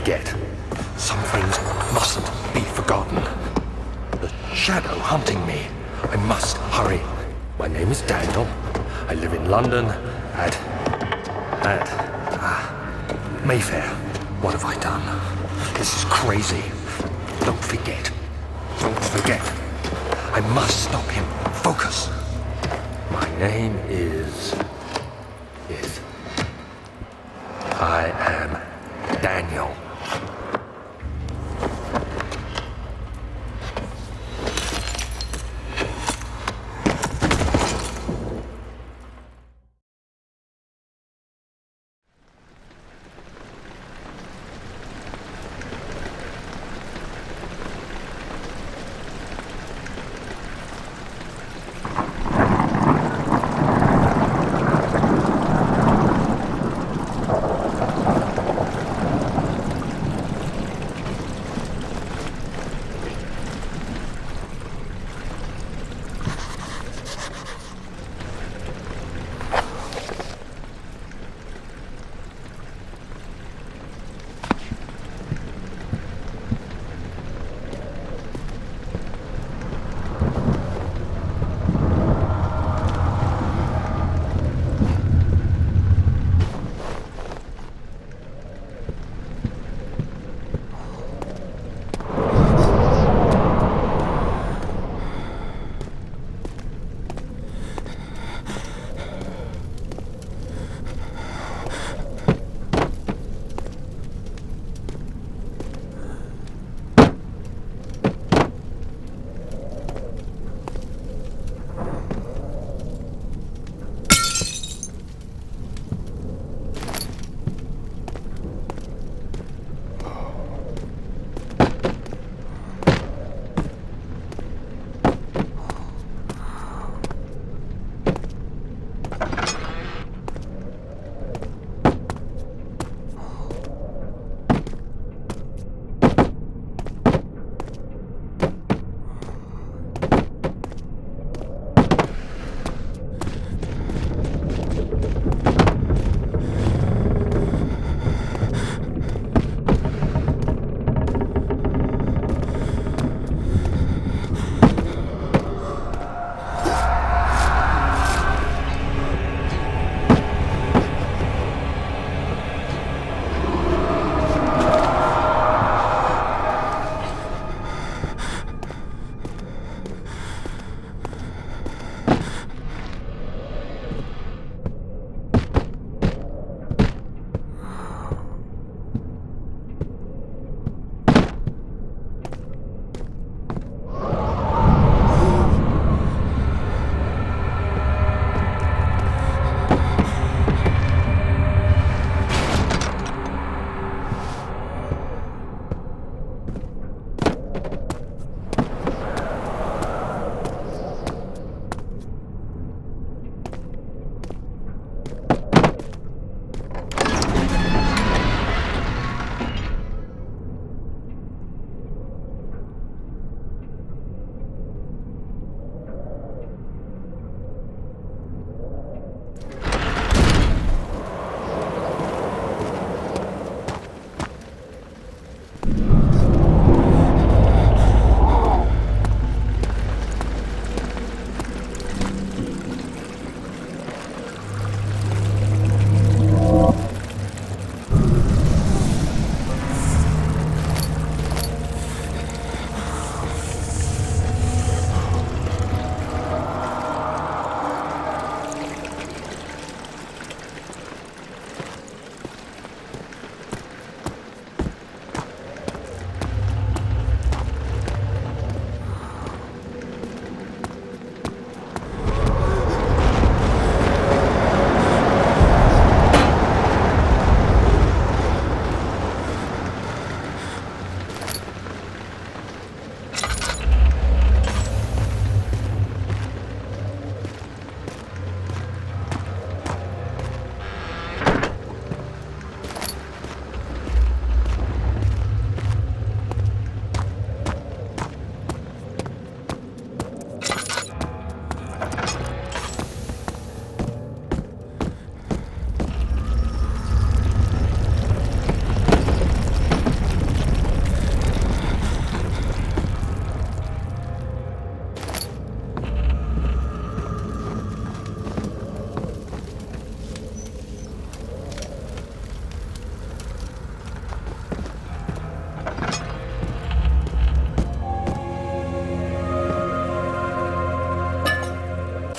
forget. Some things mustn't be forgotten. The shadow hunting me. I must hurry. My name is Daniel. I live in London at Mayfair. What have I done? This is crazy. Don't forget. Don't forget. I must stop him. Focus. My name is... I am Daniel.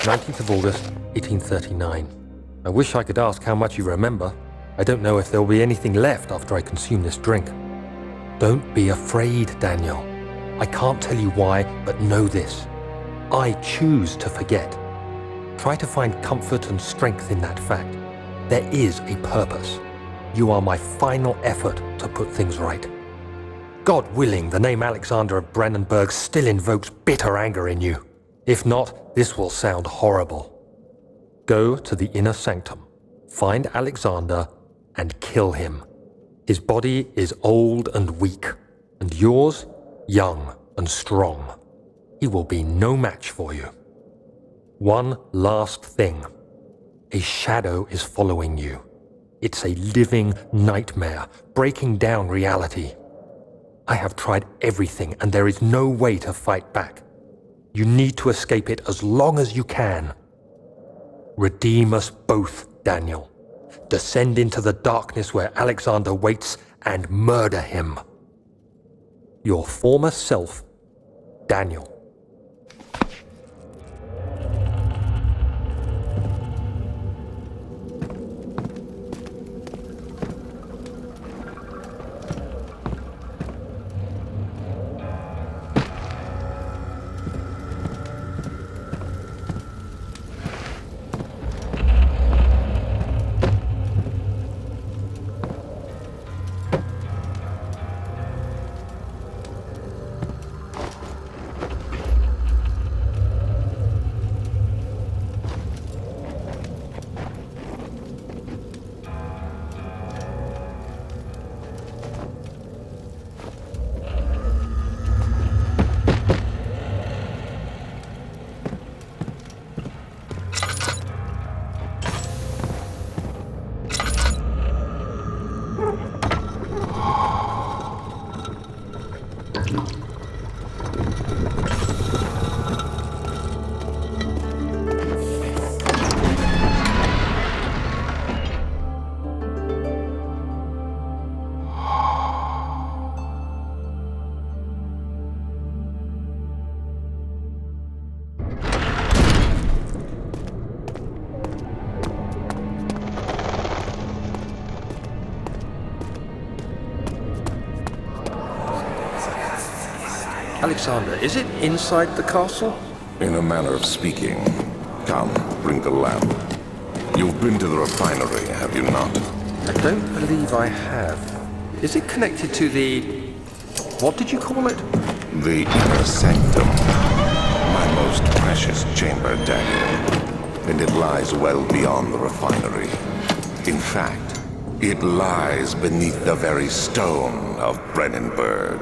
19th of August, 1839. I wish I could ask how much you remember. I don't know if there will be anything left after I consume this drink. Don't be afraid, Daniel. I can't tell you why, but know this. I choose to forget. Try to find comfort and strength in that fact. There is a purpose. You are my final effort to put things right. God willing, the name Alexander of Brandenburg still invokes bitter anger in you. If not, this will sound horrible. Go to the inner sanctum, find Alexander, and kill him. His body is old and weak, and yours, young and strong. He will be no match for you. One last thing. A shadow is following you. It's a living nightmare, breaking down reality. I have tried everything, and there is no way to fight back. You need to escape it as long as you can. Redeem us both, Daniel. Descend into the darkness where Alexander waits and murder him. Your former self, Daniel. Alexander, is it inside the castle? In a manner of speaking. Come, bring the lamp. You've been to the refinery, have you not? I don't believe I have. Is it connected to the... what did you call it? The inner sanctum. My most precious chamber, Daniel. And it lies well beyond the refinery. In fact, it lies beneath the very stone of Brandenburg.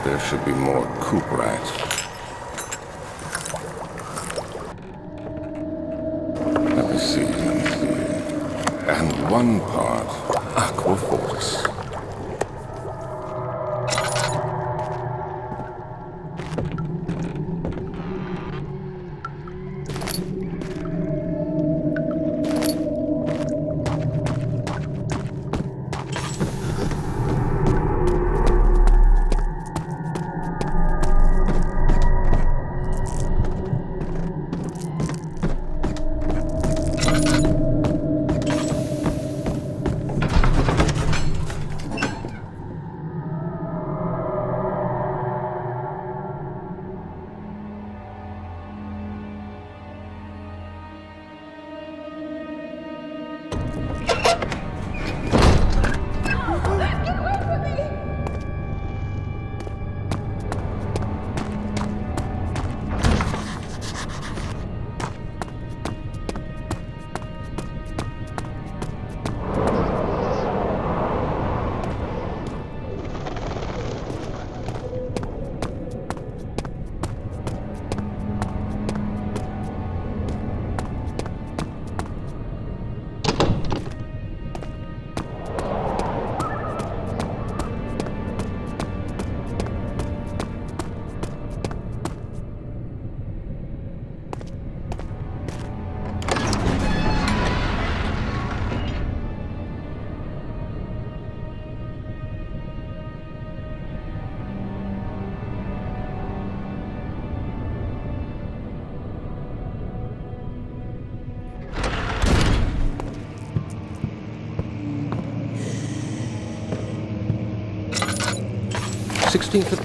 There should be more coop rats. Let me see. And one part aquaforce.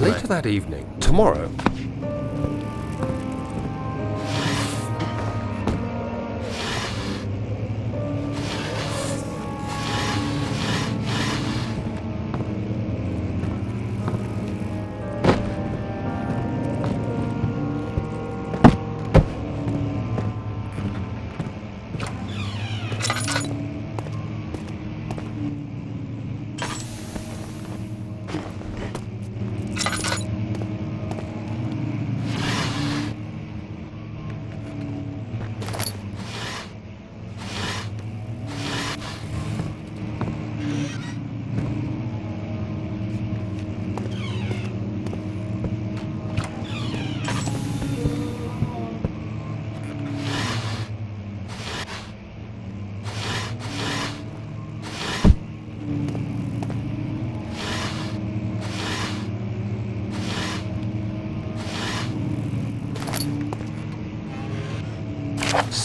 Later that evening, tomorrow.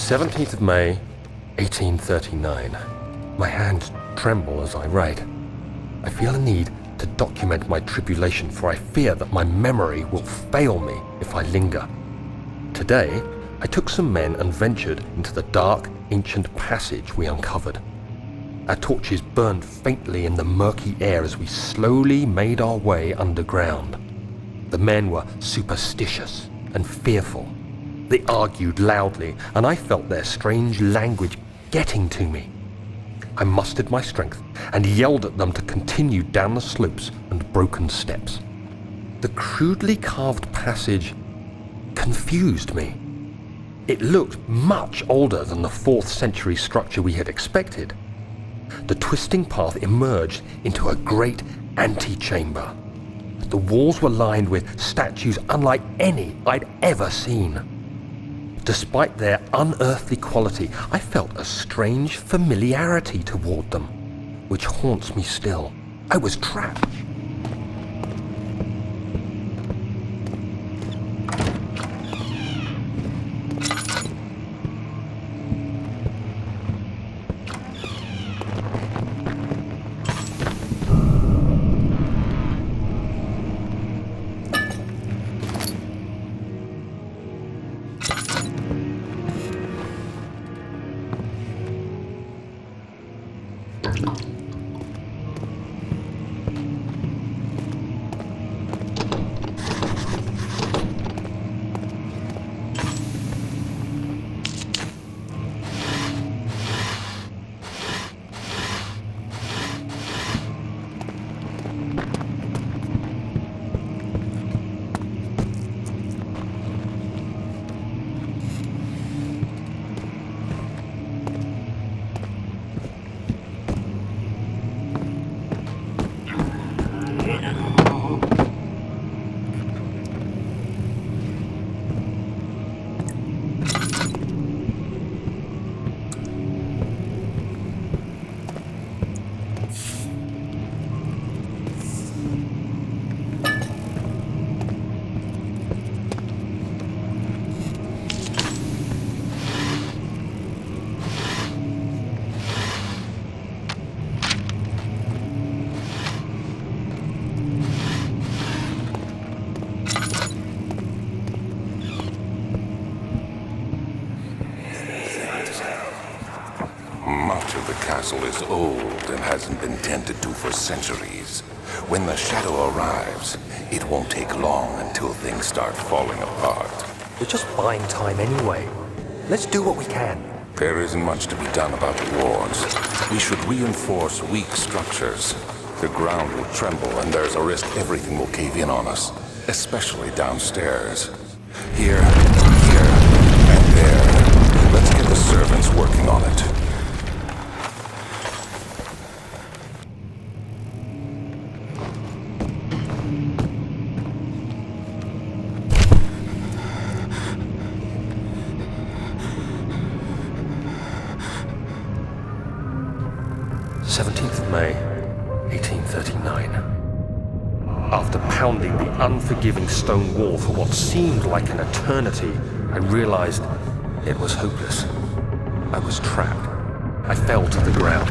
"17th of May, 1839. My hands tremble as I write. I feel a need to document my tribulation, for I fear that my memory will fail me if I linger. Today, I took some men and ventured into the dark, ancient passage we uncovered. Our torches burned faintly in the murky air as we slowly made our way underground. The men were superstitious and fearful. They argued loudly, and I felt their strange language getting to me. I mustered my strength and yelled at them to continue down the slopes and broken steps. The crudely carved passage confused me. It looked much older than the 4th century structure we had expected. The twisting path emerged into a great antechamber. The walls were lined with statues unlike any I'd ever seen. Despite their unearthly quality, I felt a strange familiarity toward them, which haunts me still. I was trapped. old and hasn't been tended to for centuries. When the shadow arrives, it won't take long until things start falling apart. We're just buying time anyway. Let's do what we can. There isn't much to be done about the wards. We should reinforce weak structures. The ground will tremble and there's a risk everything will cave in on us, especially downstairs. Here, and there. Let's get the servants working on it. May 1839. After pounding the unforgiving stone wall for what seemed like an eternity, I realized it was hopeless. I was trapped. I fell to the ground,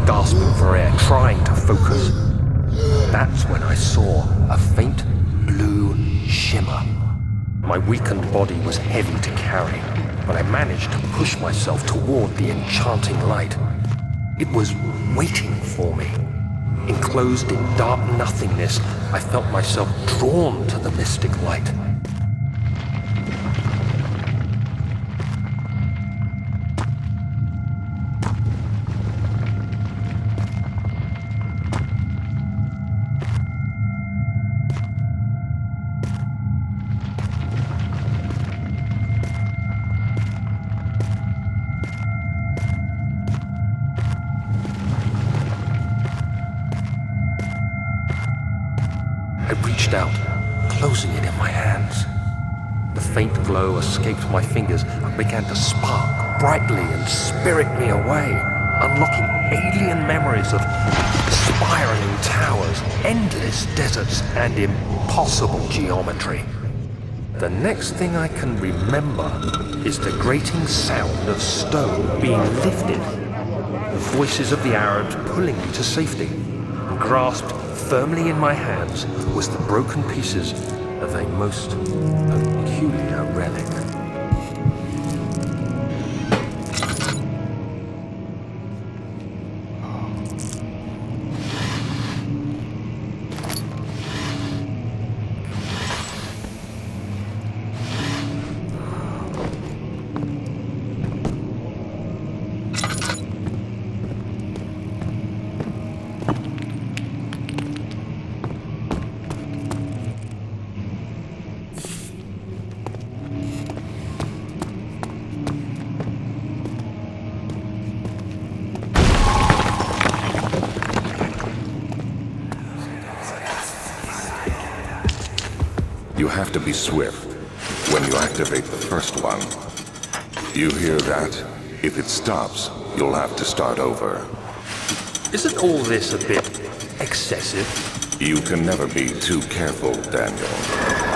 gasping for air, trying to focus. That's when I saw a faint blue shimmer. My weakened body was heavy to carry, but I managed to push myself toward the enchanting light. It was waiting for me. Enclosed in dark nothingness, I felt myself drawn to the mystic light. I reached out, closing it in my hands. The faint glow escaped my fingers and began to spark brightly and spirit me away, unlocking alien memories of spiraling towers, endless deserts, and impossible geometry. The next thing I can remember is the grating sound of stone being lifted, the voices of the Arabs pulling me to safety, and grasped firmly in my hands was the broken pieces of a most peculiar relic. You have to be swift when you activate the first one. You hear that? If it stops, you'll have to start over. Isn't all this a bit excessive? You can never be too careful, Daniel.